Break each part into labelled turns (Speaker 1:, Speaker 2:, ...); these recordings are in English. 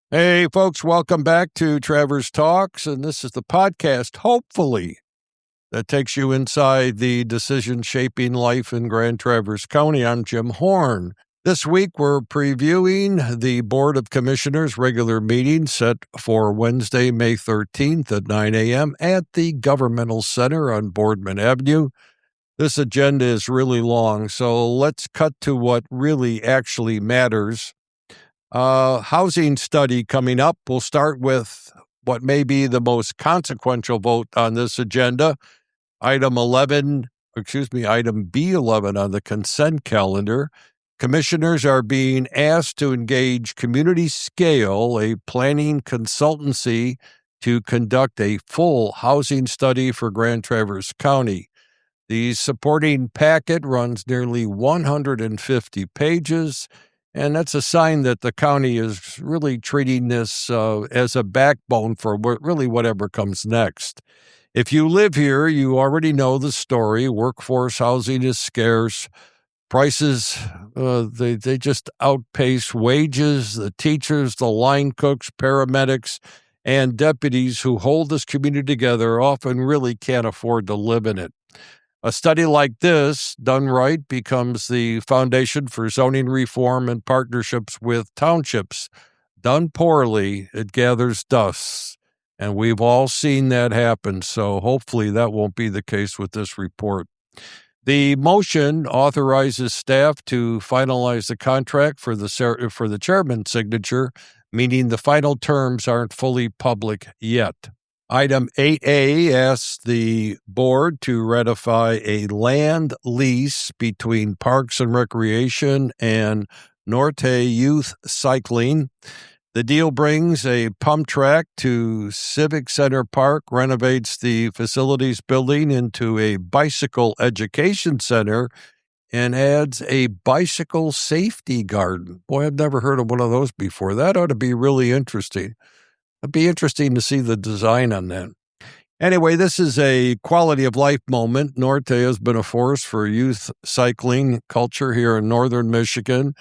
Speaker 1: Hey, folks, welcome back to Travers Talks. And this is the podcast, hopefully, that takes you inside the decision shaping life in Grand Traverse County. I'm Jim Horn. This week, we're previewing the Board of Commissioners regular meeting set for Wednesday, May 13th at 9 a.m. at the Governmental Center on Boardman Avenue. This agenda is really long, so let's cut to what really actually matters. Housing study coming up. We'll start with what may be the most consequential vote on this agenda. Item B11 on the consent calendar. Commissioners are being asked to engage Community Scale, a planning consultancy, to conduct a full housing study for Grand Traverse County. The supporting packet runs nearly 150 pages. And that's a sign that the county is really treating this as a backbone for whatever comes next. If you live here, you already know the story. Workforce housing is scarce. Prices, they just outpace wages. The teachers, the line cooks, paramedics, and deputies who hold this community together often really can't afford to live in it. A study like this, done right, becomes the foundation for zoning reform and partnerships with townships. Done poorly, it gathers dust. And we've all seen that happen, so hopefully that won't be the case with this report. The motion authorizes staff to finalize the contract for the chairman's signature, meaning the final terms aren't fully public yet. Item 8A asks the board to ratify a land lease between Parks and Recreation and Norte Youth Cycling. The deal brings a pump track to Civic Center Park, renovates the facilities building into a bicycle education center, and adds a bicycle safety garden. Boy, I've never heard of one of those before. That ought to be really interesting. It'd be interesting to see the design on that. Anyway, this is a quality of life moment. Norte has been a force for youth cycling culture here in northern Michigan,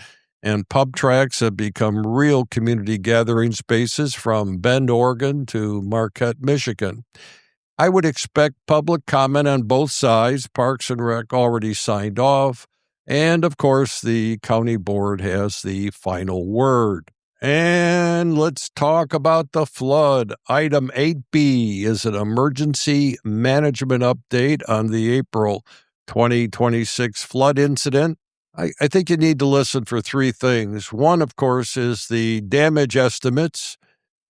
Speaker 1: and pub tracks have become real community gathering spaces from Bend, Oregon to Marquette, Michigan. I would expect public comment on both sides. Parks and Rec already signed off, and of course, the county board has the final word. And let's talk about the flood. Item 8B is an emergency management update on the April 2026 flood incident. I think you need to listen for three things. One, of course, is the damage estimates.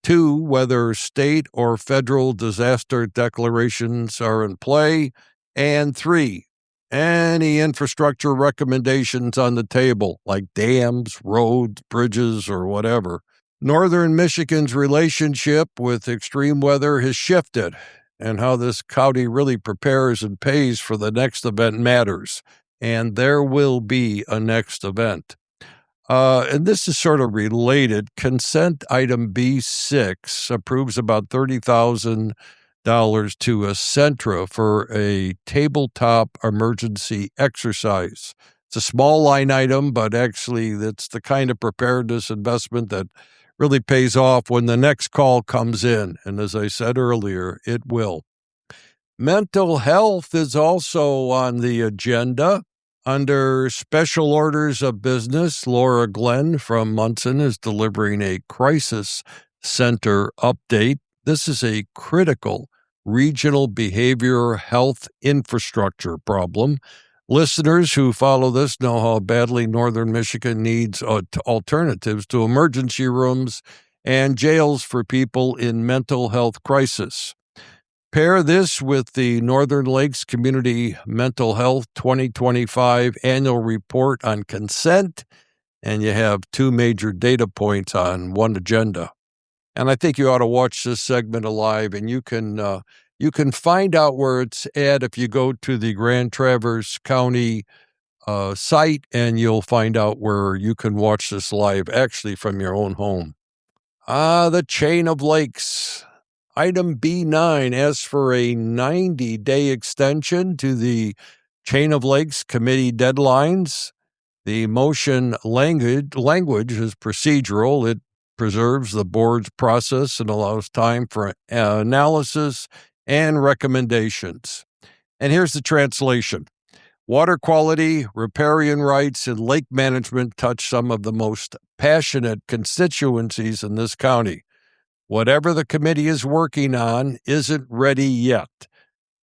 Speaker 1: Two, whether state or federal disaster declarations are in play. And three, any infrastructure recommendations on the table, like dams, roads, bridges, or whatever. Northern Michigan's relationship with extreme weather has shifted, and how this county really prepares and pays for the next event matters. And there will be a next event. And this is sort of related. Consent item B6 approves about $30,000 to Essentra for a tabletop emergency exercise. It's a small line item, but actually that's the kind of preparedness investment that really pays off when the next call comes in. And as I said earlier, it will. Mental health is also on the agenda. Under special orders of business, Laura Glenn from Munson is delivering a crisis center update. This is a critical regional behavioral health infrastructure problem. Listeners who follow this know how badly northern Michigan needs alternatives to emergency rooms and jails for people in mental health crisis. Pair this with the Northern Lakes Community Mental Health 2025 annual report on consent, and you have two major data points on one agenda. And I think you ought to watch this segment live, and you can find out where it's at if you go to the Grand Traverse County site, and you'll find out where you can watch this live, actually from your own home. The chain of lakes. Item B9 asks for a 90-day extension to the Chain of Lakes committee deadlines. The motion language is procedural. It preserves the board's process and allows time for analysis and recommendations. And here's the translation. Water quality, riparian rights, and lake management touch some of the most passionate constituencies in this county. Whatever the committee is working on isn't ready yet.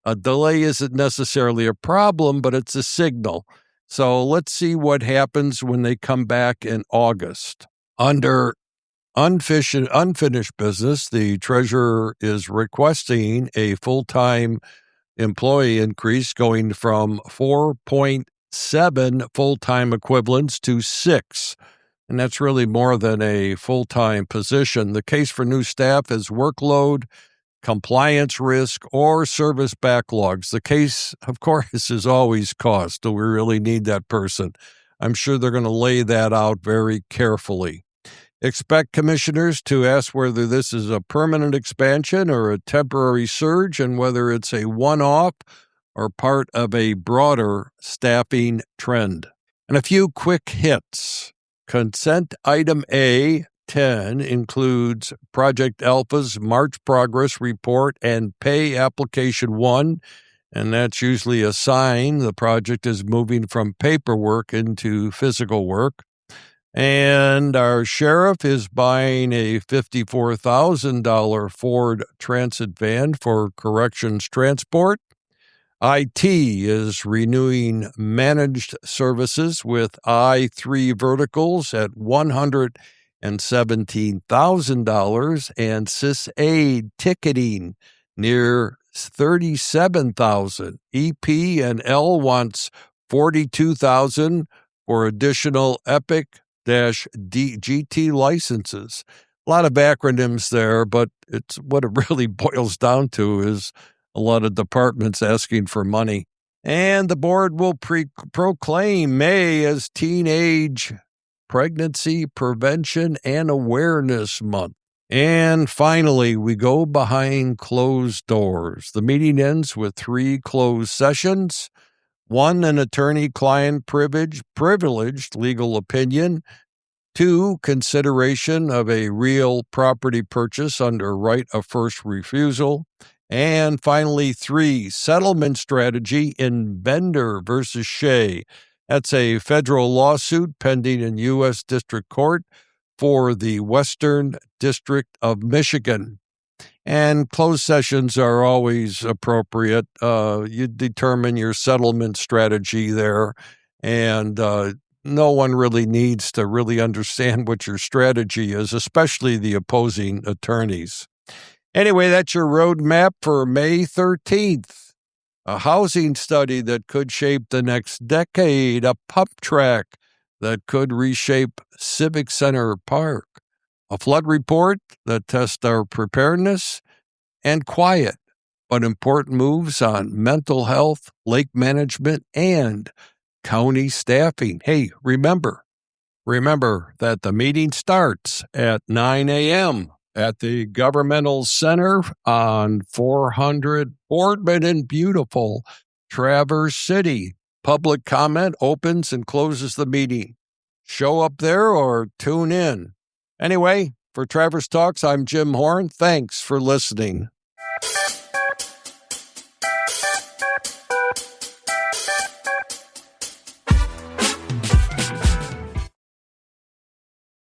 Speaker 1: A delay isn't necessarily a problem, but it's a signal. So let's see what happens when they come back in August. Under unfinished business, the treasurer is requesting a full-time employee increase going from 4.7 full-time equivalents to 6. And that's really more than a full-time position. The case for new staff is workload, compliance risk, or service backlogs. The case, of course, is always cost. Do we really need that person? I'm sure they're going to lay that out very carefully. Expect commissioners to ask whether this is a permanent expansion or a temporary surge and whether it's a one-off or part of a broader staffing trend. And a few quick hits. Consent item A, 10, includes Project Alpha's March progress report and pay application 1, and that's usually a sign the project is moving from paperwork into physical work. And our sheriff is buying a $54,000 Ford Transit van for corrections transport. IT is renewing managed services with I3 Verticals at $117,000 and SysAid ticketing near $37,000. EP and L wants $42,000 for additional Epic-GT licenses. A lot of acronyms there, but it's what it really boils down to is a lot of departments asking for money. And the board will proclaim May as Teenage Pregnancy Prevention and Awareness Month. And finally, we go behind closed doors. The meeting ends with 3 closed sessions. 1, an attorney-client privileged legal opinion. 2, consideration of a real property purchase under right of first refusal. And finally, 3, settlement strategy in Bender versus Shea. That's a federal lawsuit pending in U.S. District Court for the Western District of Michigan. And closed sessions are always appropriate. You determine your settlement strategy there, and no one really needs to really understand what your strategy is, especially the opposing attorneys. Anyway, that's your roadmap for May 13th. A housing study that could shape the next decade, a pump track that could reshape Civic Center Park, a flood report that tests our preparedness, and quiet but important moves on mental health, lake management, and county staffing. Hey, remember that the meeting starts at 9 a.m. at the Governmental Center on 400 Boardman in beautiful Traverse City. Public comment opens and closes the meeting. Show up there or tune in. Anyway, for Traverse Talks, I'm Jim Horn. Thanks for listening.